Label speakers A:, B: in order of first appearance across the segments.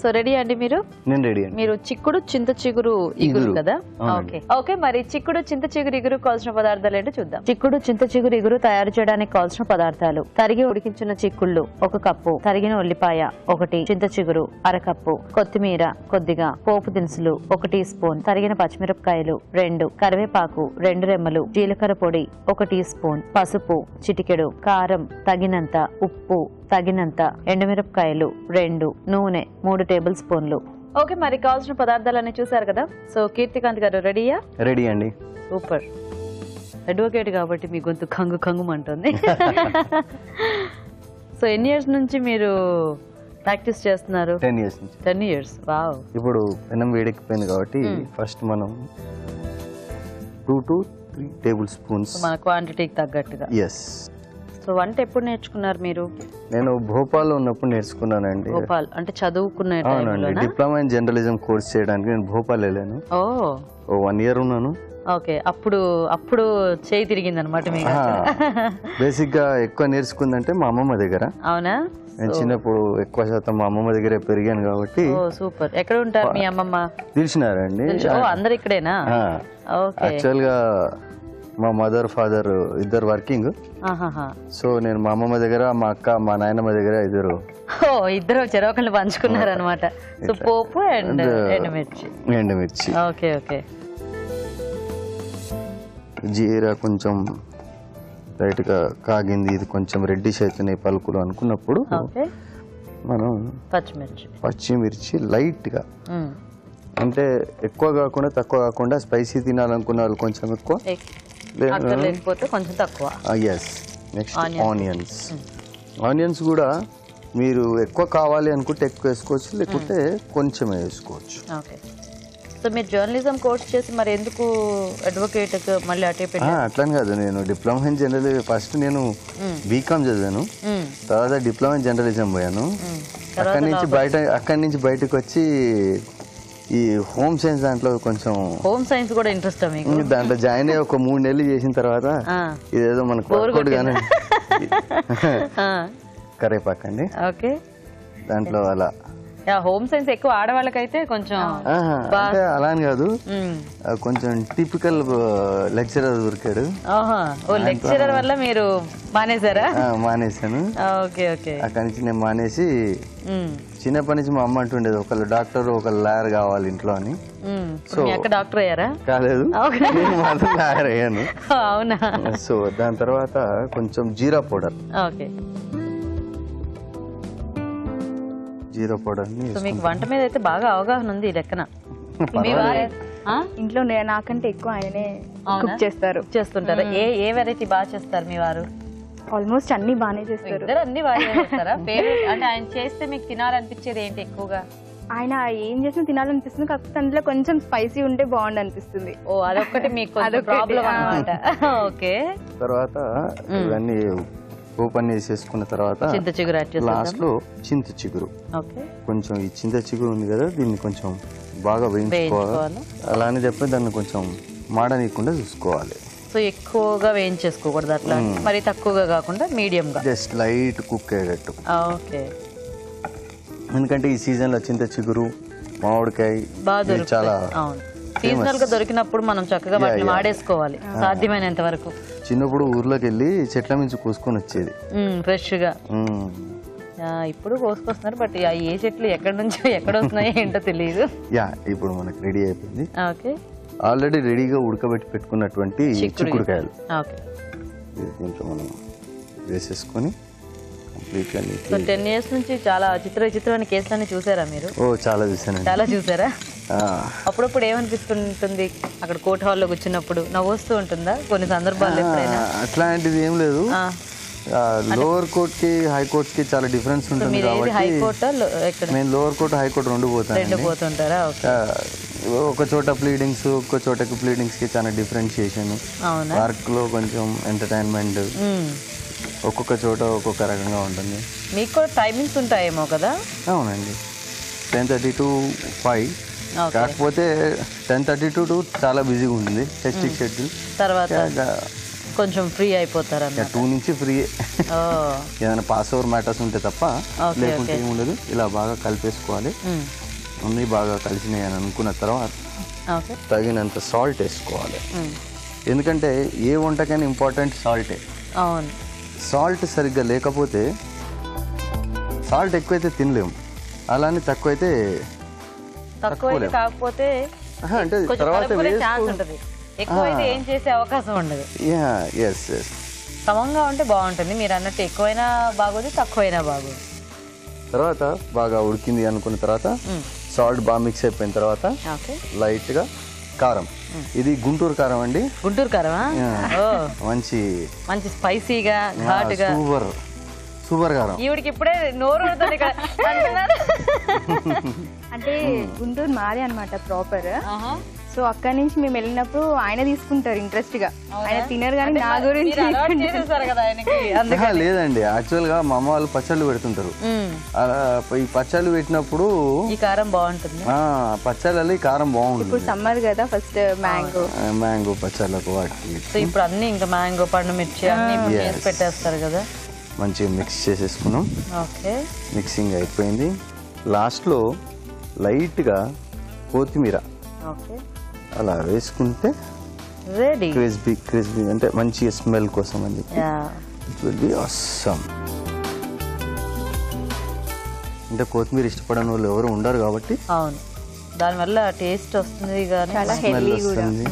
A: So ready అండి మీరు?
B: నేను రెడీ అండి.
A: మీరు చిక్కుడు చింత చిగురు ఇగురు కదా? ఓకే ఓకే, మరి చిక్కుడు చింత చిగురు ఇగురు కావాల్సిన పదార్థాలు ఏంటో చూద్దాం. చిక్కుడు చింత చిగురు ఇగురు తయారు చేయడానికి కావాల్సిన పదార్థాలు: తరిగి ఉడికించిన చిక్కుళ్ళు 1 కప్పు, తరిగిన ఉల్లిపాయ 1, చింత చిగురు 1/2 కప్పు, కొత్తిమీర కొద్దిగా, పోపు దినుసులు 1 టీ స్పూన్, తరిగిన పచ్చిమిరపకాయలు 2, కరివేపాకు 2 రెమ్మలు, జీలకర్ర పొడి 1 టీ స్పూన్, పసుపు చిటికెడు, కారం తగినంత, ఉప్పు తగినంత, ఎండుమిరపకాయలు 2, నూనె 3 టేబుల్ స్పూన్లు. ఓకే, మరి కావాల్సిన పదార్థాలన్నీ చూసారు కదా? సో కీర్తికాంత్ గారు రెడీయా?
B: రెడీ అండి.
A: సూపర్. అడ్వకేట్ కాబట్టి మీ గొంతు కంగు కంగుమంటుంది. సో ఎన్ని ఇయర్స్ నుంచి మీరు ప్రాక్టీస్ చేస్తున్నారు?
B: 10 years నుంచి.
A: 10 years. వావ్.
B: ఇప్పుడు పెనం వేడెక్కిపోయింది కాబట్టి ఫస్ట్ మనం 2 to 3 టేబుల్ స్పూన్స్
A: మన క్వాంటిటీకి తగ్గట్టుగా.
B: ఎస్.
A: సో వంట ఎప్పుడు నేర్చుకున్నారు మీరు?
B: నేను భోపాల్లో ఉన్నప్పుడు నేర్చుకున్నానండి.
A: భోపాల్ అంటే చదువుకునే
B: అవునండి. డిప్లొమా ఇన్ జర్నలిజం కోర్స్ చేయడానికి నేను భోపాల్ వెళ్ళాను. ఓ 1 year ఉన్నాను.
A: ఓకే, అప్పుడు చేయి తిరిగింది అనమాట మీకు.
B: బేసిక్ గా ఎక్కువ నేర్చుకుందంటే మా అమ్మమ్మ దగ్గర.
A: అవునా?
B: నేను చిన్నప్పుడు ఎక్కువ శాతం మా అమ్మమ్మ దగ్గరే పెరిగాను కాబట్టి.
A: సూపర్. ఎక్కడ ఉంటారు మీ అమ్మమ్మ?
B: తెలిసినారండి.
A: అందరు ఇక్కడేనా?
B: యాక్చువల్ గా మా మదర్ ఫాదర్ ఇద్దరు వర్కింగ్. సో నేను మా అమ్మమ్మ దగ్గర, మా అక్క మా నాయనమ్మ దగ్గర
A: ఇద్దరు చెరొకళ్ళు పంచుకున్నారు అనమాట. సో పోపు అండ్
B: ఎండుమిర్చి.
A: Okay okay.
B: జీరా కొంచెం లైట్ గా కాగింది, ఇది కొంచెం రెడ్డిష్ అవుతున్నాయి పలుకులు అనుకున్నప్పుడు మనం పచ్చిమిర్చి లైట్ గా, అంటే ఎక్కువ కాకుండా తక్కువ కాకుండా, స్పైసీ తినాలనుకున్న వాళ్ళు కొంచెం ఎక్కువ,
A: లేకపోతే కొంచెం తక్కువ.
B: ఎస్. Next onions. ఆనియన్స్ కూడా మీరు ఎక్కువ కావాలి అనుకుంటే ఎక్కువ వేసుకోవచ్చు, లేకుంటే కొంచెమే వేసుకోవచ్చు.
A: ఓకే. సో మీరు జర్నలిజం కోర్స్ చేసి మరి ఎందుకు అడ్వకేట్ మళ్ళీ అటే పెట్టారు?
B: అట్లని కాదు, నేను డిప్లొమా ఇన్ జర్నలిజం ఫస్ట్ నేను బీకామ్ చదివాను, తర్వాత డిప్లొమా ఇన్ జర్నలిజం పోయాను. అక్కడి నుంచి బయటకు వచ్చి ఈ హోమ్ సైన్స్ దాంట్లో కొంచెం
A: హోమ్ సైన్స్ కూడా ఇంట్రెస్ట్ మీకు?
B: దాంట్లో జాయిన్ అయ్యి ఒక 3 నెలలు చేసిన తర్వాత ఇదేదో మనకు వర్కౌట్గానే కరేపాకండి.
A: ఓకే.
B: దాంట్లో అలా
A: హోమ్ సైన్స్ ఎక్కువ ఆడవాళ్ళకైతే కొంచెం
B: అలా అని కాదు, కొంచెం టిపికల్ లెక్చరర్ దొరికాడు.
A: లెక్చరర్ వల్ల మీరు మానేశారా?
B: మానేశాను.
A: Okay okay.
B: అక్కడి నుంచి నేను మానేసి, చిన్నప్పటి నుంచి మా అమ్మ అంటుండేది ఒకళ్ళు డాక్టర్ ఒకళ్ళు లాయర్ కావాలి ఇంట్లో అని.
A: సో డాక్టర్ అయ్యారా?
B: కాలేదు, నేను మాత్రం లాయర్ అయ్యాను.
A: అవునా?
B: సో దాని తర్వాత కొంచెం జీరా పౌడర్.
A: ఓకే.
B: జీరా పౌడర్.
A: మీకు వంట మీద అయితే బాగా అవగాహన ఉంది ఈ లెక్కన.
C: ఇంట్లో నాకంటే ఎక్కువ ఆయనే కుక్ చేస్తుంటారు.
A: ఏ వెరైటీ బాగా చేస్తారు మీ వారు?
C: ఆల్మోస్ట్ అన్ని బాగానే చేస్తారు.
A: అన్ని బాగా చేస్తారా? ఫేవరెట్ అంటే ఆయన చేస్తే మీకు తినాలనిపించేది ఏంటి ఎక్కువగా?
C: ఆయన ఏం చేసినా తినాలనిపిస్తుంది, కాకపోతే అందులో కొంచెం స్పైసీ ఉంటే బాగుంది అనిపిస్తుంది.
A: ఓ అదొక్కటి మీకు ప్రాబ్లం అన్నమాట. ఓకే.
B: తర్వాత ఇవన్నీ ఓపెన్ వేసేసుకున్న తర్వాత
A: చింత చిగురు
B: లాస్ట్ లో చింత చిగురు. కొంచెం ఈ చింత చిగురు ఉంది కదా, దీన్ని కొంచెం బాగా వేయించుకోవాలి. అలా అని చెప్పి దాన్ని కొంచెం మాడనీయకుండా చూసుకోవాలి.
A: సో ఎక్కువగా వేయించేసుకోకూడదు, అట్లా మరి తక్కువగా కాకుండా మీడియం గా
B: జస్ట్ లైట్ కుక్ అయ్యేటట్టు.
A: ఓకే.
B: ఎందుకంటే ఈ సీజన్ లో చింత చిగురు, మామిడికాయ చాలా
A: సీజనల్ గా దొరికినప్పుడు మనం చక్కగా వాటిని వాడేసుకోవాలి సాధ్యమైనంత వరకు.
B: చిన్నప్పుడు ఊర్లోకి వెళ్ళి చెట్ల నుంచి కోసుకొని వచ్చేది
A: ఫ్రెష్ గా. ఇప్పుడు కోసుకొస్తున్నారు, బట్ ఏ చెట్లు ఎక్కడి నుంచి ఎక్కడ వస్తున్నాయో ఏంటో తెలియదు.
B: ఇప్పుడు మనకి రెడీ అయిపోయింది.
A: ఓకే.
B: ఆల్రెడీ రెడీగా ఉడకబెట్టి పెట్టుకున్నటువంటి చిక్కుడుకాయలు దీంట్లో మనం వేసేసుకొని
A: 10 years నుంచి చాలా చిత్రమైన కేసులన్నీ చూసారా మీరు?
B: చాలా చూసాను.
A: చాలా చూసారా? అప్పుడప్పుడు ఏమనిపిస్తుంటుంది అక్కడ కోర్ట్ హాల్లో కూర్చున్నప్పుడు? నవ్వొస్తూ ఉంటుందా కొన్ని సందర్భాల్లో ఎప్పుడైనా?
B: అట్లాంటిది ఏం లేదు. లోవర్ కోర్ట్ కి హై కోర్ట్ కి చాలా డిఫరెన్స్ ఉంటుంది కాబట్టి నేను లోవర్ కోర్ట్ హై కోర్ట్ రెండు
A: పోతుంటారా?
B: ఒక చోట ప్లీడింగ్స్, ఒక చోటకి ప్లీడింగ్స్ కి చాలా డిఫరెన్షియేషన్, వర్క్ లో కొంచెం ఎంటర్టైన్మెంట్, ఒక్కొక్క చోట ఒక్కొక్క రకంగా ఉంటుంది.
A: మీకు టైమింగ్స్ ఉంటాయేమో కదా?
B: అవునండి, 10:30 to 5. కాకపోతే 10:30 to 2 చాలా బిజీగా ఉంటుంది హెక్టిక్ షెడ్యూల్.
A: తర్వాత కొంచెం ఫ్రీ అయిపోతారు అన్న
B: 2 నుంచి ఫ్రీ. ఏదైనా పాస్ ఓవర్ మ్యాటర్స్ ఉంటే తప్ప, లేకుంటే ఏముండదు. ఇలా బాగా కలిపేసుకోవాలి. అన్నీ బాగా కలిసినాయి అని అనుకున్న తర్వాత తగినంత సాల్ట్ వేసుకోవాలి. ఎందుకంటే ఏ వంటకైనా ఇంపార్టెంట్ సాల్టే.
A: అవును,
B: సాల్ట్ సరిగ్గా లేకపోతే, సాల్ట్ ఎక్కువైతే తినలేము, అలానే తక్కువైతే
A: కాకపోతే
B: అంటే తర్వాత
A: ఎక్కువైతే ఏం చేసే అవకాశం ఉండదు. సమంగా ఉంటే బాగుంటుంది. మీరు అన్నట్టు ఎక్కువైనా బాగోదు, తక్కువైనా బాగోదు.
B: తర్వాత బాగా ఉడికింది అనుకున్న తర్వాత సాల్ట్ బాగా మిక్స్ అయిపోయిన తర్వాత లైట్ గా కారం. ఇది గుంటూరు కారం అండి.
A: గుంటూరు కారమా?
B: మంచి
A: మంచి స్పైసీగా ఘాటుగా
B: సూపర్ కారం.
A: ఈవిడికి ఇప్పుడే నోరు
C: అంటే గుంటూరు మాదే అనమాట ప్రాపర్. సో అక్కడి నుంచి మేము వెళ్ళినప్పుడు ఆయన తీసుకుంటారు ఇంట్రెస్ట్ గా. ఆయన తినరు కానీ నా గురించి
B: లేదండి. యాక్చువల్ గా మా అమ్మ వాళ్ళు పచ్చళ్ళు పెడుతుంటారు. ఈ పచ్చళ్ళు పెట్టినప్పుడు
A: ఈ కారం బాగుంటుంది.
B: పచ్చళ్ళలో ఈ కారం బాగుంటుంది.
C: ఇప్పుడు సమ్మర్ కదా, ఫస్ట్
B: మ్యాంగో పచ్చళ్ళకు వాటికి.
A: సో ఇప్పుడు అన్ని ఇంకా మ్యాంగో, పండు మిర్చి అన్ని పెట్టేస్తారు కదా.
B: మంచిగా మిక్స్ చేసేసుకున్నాం. మిక్సింగ్ అయిపోయింది. లాస్ట్లో లైట్గా కొత్తిమీర అలా వేసుకుంటే
A: రెడీ.
B: క్రిస్పీ అంటే మంచి స్మెల్ కోసం అని చెప్పి ఇట్ విల్ బి ఆసమ్. అంటే కొత్తిమీర ఇష్టపడని వాళ్ళు ఎవరు ఉండరు కాబట్టి
A: అవును, దానివల్ల టేస్ట్ వస్తుంది.
B: స్మెల్ వస్తుంది.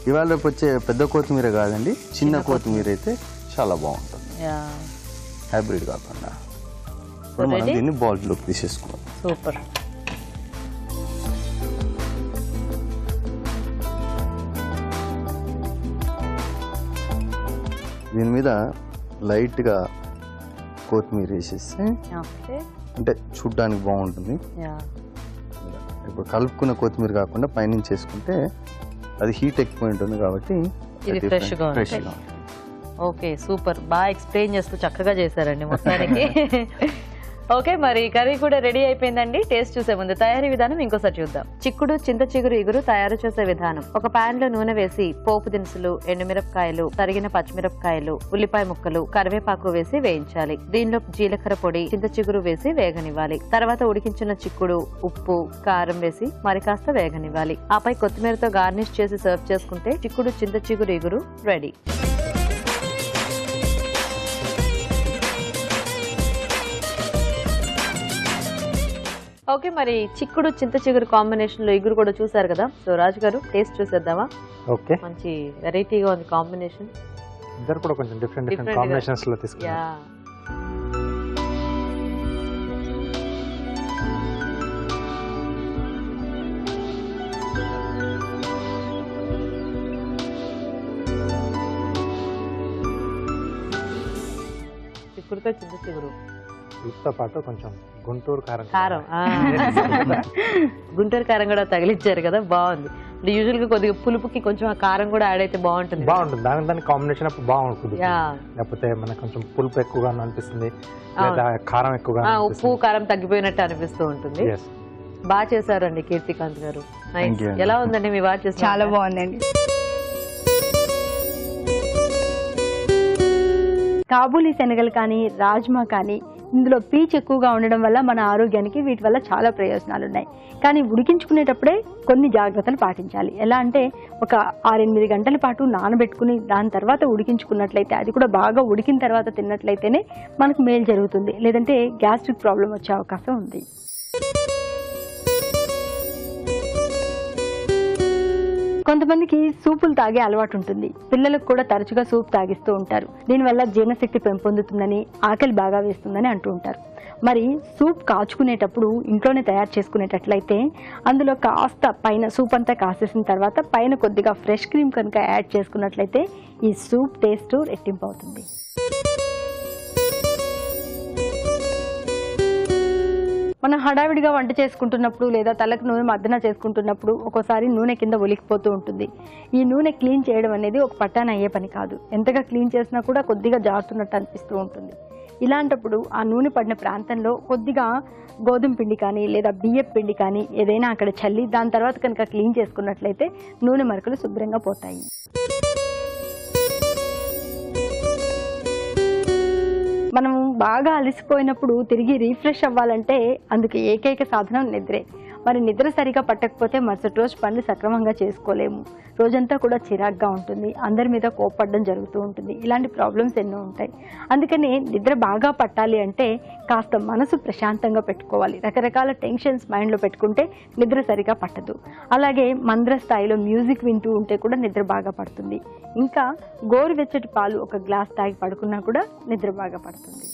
B: ఇవాళ రేపు వచ్చే పెద్ద కొత్తిమీర కాదండి, చిన్న కొత్తిమీర అయితే చాలా బాగుంటుంది. హైబ్రిడ్ కాకుండా. ఇప్పుడు మనం దీన్ని బౌల్లోకి తీసేసుకోవాలి.
A: సూపర్.
B: దీని మీద లైట్గా కొత్తిమీర వేసేస్తే అంటే చూడ్డానికి బాగుంటుంది. ఇప్పుడు కలుపుకున్న కొత్తిమీర కాకుండా పైనుంచి వేసుకుంటే అది హీట్ ఎక్కువ ఉంటుంది కాబట్టి
A: ఫ్రెష్గా. Okay, super. బాగా ఎక్స్ప్లెయిన్ చేస్తూ చక్కగా చేశారండి మొత్తానికి. ఓకే, మరి కర్రీ కూడా రెడీ అయిపోయిందండి. టేస్ట్ చూసే ముందు తయారీ విధానం ఇంకోసారి చూద్దాం. చిక్కుడు చింత చిగురు ఇగురు తయారు చేసే విధానం. ఒక పాన్ లో నూనె వేసి పోపు దినుసులు, ఎండుమిరపకాయలు, తరిగిన పచ్చిమిరపకాయలు, ఉల్లిపాయ ముక్కలు, కరివేపాకు వేసి వేయించాలి. దీనిలో జీలకర్ర పొడి, చింత చిగురు వేసి వేగనివ్వాలి. తర్వాత ఉడికించిన చిక్కుడు, ఉప్పు, కారం వేసి మరి కాస్త వేగనివ్వాలి. ఆపై కొత్తిమీరతో గార్నిష్ చేసి సర్వ్ చేసుకుంటే చిక్కుడు చింత చిగురు ఇగురు రెడీ. ఓకే, మరి చిక్కుడు చింత చిగురు కాంబినేషన్ లో ఇగురు కూడా చూసారు కదా. సో రాజు గారు టేస్ట్ చూసేద్దామా?
D: ఓకే,
A: మంచి వెరైటీగా ఉంది కాంబినేషన్.
D: ఇద్దరు కూడా కొంచెం డిఫరెంట్ కాంబినేషన్స్ లో తీసుకున్నాం.
A: చిక్కుడుతో చింత చిగురు
D: వీటితో పాటు కొంచెం గుంటూరు కారం
A: గుంటూరు కారం కూడా తగిలిచ్చారు కదా, బాగుంది. యూజువల్ గా కొద్దిగా పులుపుకి కొంచెం ఆ కారం కూడా యాడ్ అయితే బాగుంటుంది.
D: దాని కాంబినేషన్ అప్పుడు బాగుంటుంది. లేకపోతే మనకు కొంచెం పులుపు ఎక్కువగా అనిపిస్తుంది, లేదా కారం ఎక్కువగా,
A: ఉప్పు కారం తగ్గిపోయినట్టు అనిపిస్తూ ఉంటుంది. బాగా చేశారండి కీర్తికాంత్ గారు. ఎలా ఉందండి మీ బాగా చేశారు?
C: చాలా బాగుందండి. కాబూలీ శనగలు కానీ, రాజ్మా కానీ, ఇందులో పీచు ఎక్కువగా ఉండడం వల్ల మన ఆరోగ్యానికి వీటి వల్ల చాలా ప్రయోజనాలు ఉన్నాయి. కానీ ఉడికించుకునేటప్పుడే కొన్ని జాగ్రత్తలు పాటించాలి. ఎలా అంటే ఒక 6-8 గంటల పాటు నానబెట్టుకుని దాని తర్వాత ఉడికించుకున్నట్లయితే, అది కూడా బాగా ఉడికిన తర్వాత తిన్నట్లయితేనే మనకు మేలు జరుగుతుంది. లేదంటే గ్యాస్ట్రిక్ ప్రాబ్లం వచ్చే అవకాశం ఉంది. కొంతమందికి సూపులు తాగే అలవాటు ఉంటుంది. పిల్లలకు కూడా తరచుగా సూప్ తాగిస్తూ ఉంటారు. దీనివల్ల జీర్ణశక్తి పెంపొందుతుందని, ఆకలి బాగా వేస్తుందని అంటూ ఉంటారు. మరి సూప్ కాచుకునేటప్పుడు ఇంట్లోనే తయారు చేసుకునేటట్లయితే అందులో కాస్త పైన సూప్ అంతా కాసేసిన తర్వాత పైన కొద్దిగా ఫ్రెష్ క్రీమ్ కనుక యాడ్ చేసుకున్నట్లయితే ఈ సూప్ టేస్ట్ రెట్టింపు అవుతుంది. మనం హడావిడిగా వంట చేసుకుంటున్నప్పుడు లేదా తలకు నూనె మద్దన చేసుకుంటున్నప్పుడు ఒక్కోసారి నూనె కింద ఒలికిపోతూ ఉంటుంది. ఈ నూనె క్లీన్ చేయడం అనేది ఒక పట్టాన అయ్యే పని కాదు. ఎంతగా క్లీన్ చేసినా కూడా కొద్దిగా జారుతున్నట్టు అనిపిస్తూ ఉంటుంది. ఇలాంటప్పుడు ఆ నూనె పడిన ప్రాంతంలో కొద్దిగా గోధుమ పిండి కానీ లేదా బియ్యపు పిండి కానీ ఏదైనా అక్కడ చల్లి దాని తర్వాత కనుక క్లీన్ చేసుకున్నట్లయితే నూనె మరకలు శుభ్రంగా పోతాయి. బాగా అలసిపోయినప్పుడు తిరిగి రీఫ్రెష్ అవ్వాలంటే అందుకు ఏకైక సాధనం నిద్రే. మరి నిద్ర సరిగా పట్టకపోతే మరుసటి రోజు పనులు సక్రమంగా చేసుకోలేము, రోజంతా కూడా చిరాగ్గా ఉంటుంది, అందరి మీద కోప్పడడం జరుగుతూ ఉంటుంది, ఇలాంటి ప్రాబ్లమ్స్ ఎన్నో ఉంటాయి. అందుకని నిద్ర బాగా పట్టాలి అంటే కాస్త మనసు ప్రశాంతంగా పెట్టుకోవాలి. రకరకాల టెన్షన్స్ మైండ్లో పెట్టుకుంటే నిద్ర సరిగా పట్టదు. అలాగే మంద్ర స్థాయిలో మ్యూజిక్ వింటూ ఉంటే కూడా నిద్ర బాగా పడుతుంది. ఇంకా గోరువెచ్చటి పాలు ఒక గ్లాస్ తాగి పడుకున్నా కూడా నిద్ర బాగా పడుతుంది.